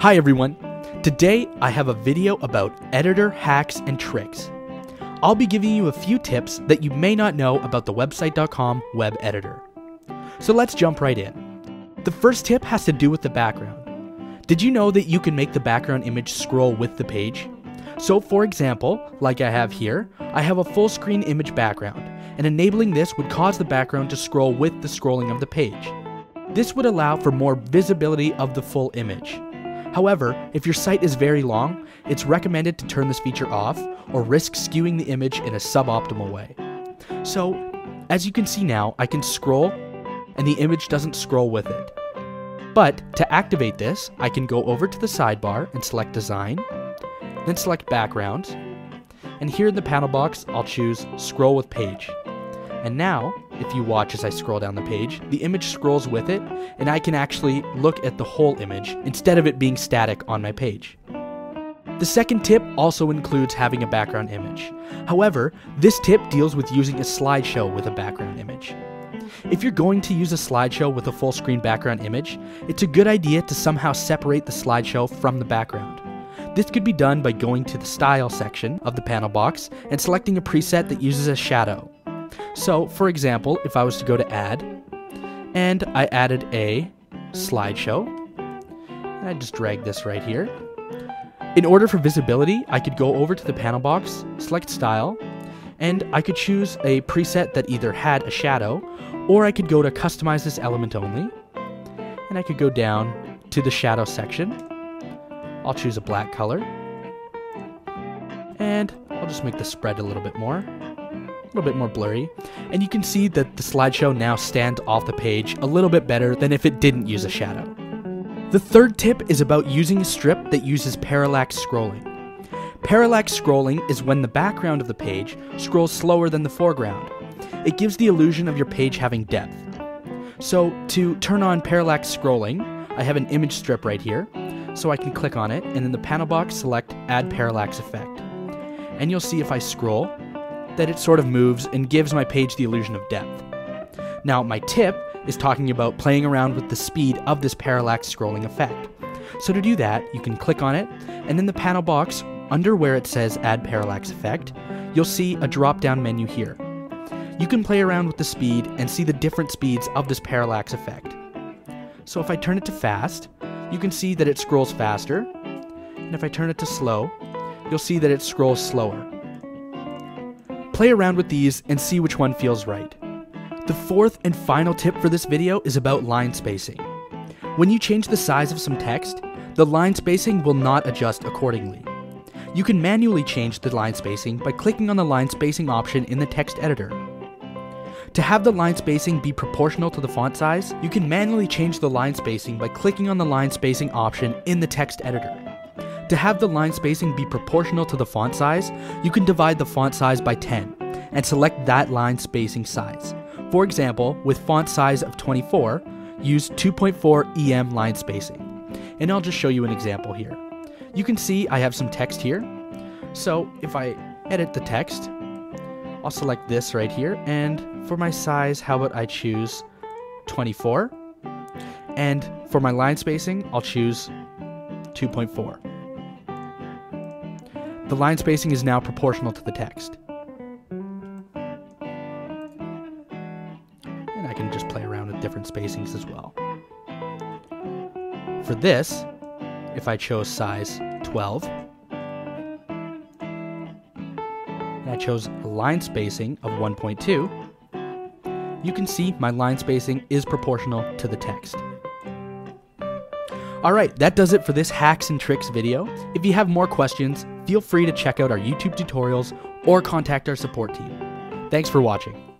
Hi everyone! Today I have a video about editor hacks and tricks. I'll be giving you a few tips that you may not know about the website.com web editor. So let's jump right in. The first tip has to do with the background. Did you know that you can make the background image scroll with the page? So for example, like I have here, I have a full screen image background, and enabling this would cause the background to scroll with the scrolling of the page. This would allow for more visibility of the full image. However, if your site is very long, it's recommended to turn this feature off or risk skewing the image in a suboptimal way. So, as you can see now, I can scroll and the image doesn't scroll with it. But to activate this, I can go over to the sidebar and select Design, then select Background, and here in the panel box, I'll choose Scroll with Page. And now, if you watch as I scroll down the page, the image scrolls with it, and I can actually look at the whole image instead of it being static on my page. The second tip also includes having a background image. However, this tip deals with using a slideshow with a background image. If you're going to use a slideshow with a full screen background image, it's a good idea to somehow separate the slideshow from the background. This could be done by going to the Style section of the panel box and selecting a preset that uses a shadow. So, for example, if I was to go to Add, and I added a slideshow, and I just drag this right here. In order for visibility, I could go over to the panel box, select Style, and I could choose a preset that either had a shadow, or I could go to Customize this element only, and I could go down to the shadow section. I'll choose a black color, and I'll just make the spread a little bit more blurry, and you can see that the slideshow now stands off the page a little bit better than if it didn't use a shadow. The third tip is about using a strip that uses parallax scrolling. Parallax scrolling is when the background of the page scrolls slower than the foreground. It gives the illusion of your page having depth. So to turn on parallax scrolling, I have an image strip right here, so I can click on it, and in the panel box select Add Parallax Effect. And you'll see if I scroll, that it sort of moves and gives my page the illusion of depth. Now, my tip is talking about playing around with the speed of this parallax scrolling effect. So to do that, you can click on it, and in the panel box, under where it says Add Parallax Effect, you'll see a drop-down menu here. You can play around with the speed and see the different speeds of this parallax effect. So if I turn it to fast, you can see that it scrolls faster, and if I turn it to slow, you'll see that it scrolls slower. Play around with these and see which one feels right. The fourth and final tip for this video is about line spacing. When you change the size of some text, the line spacing will not adjust accordingly. You can manually change the line spacing by clicking on the line spacing option in the text editor. To have the line spacing be proportional to the font size, you can manually change the line spacing by clicking on the line spacing option in the text editor. To have the line spacing be proportional to the font size, you can divide the font size by 10 and select that line spacing size. For example, with font size of 24, use 2.4 EM line spacing. And I'll just show you an example here. You can see I have some text here. So if I edit the text, I'll select this right here, and for my size, how about I choose 24? And for my line spacing, I'll choose 2.4. The line spacing is now proportional to the text. And I can just play around with different spacings as well. For this, if I chose size 12, and I chose a line spacing of 1.2, you can see my line spacing is proportional to the text. Alright, that does it for this hacks and tricks video. If you have more questions, feel free to check out our YouTube tutorials or contact our support team. Thanks for watching.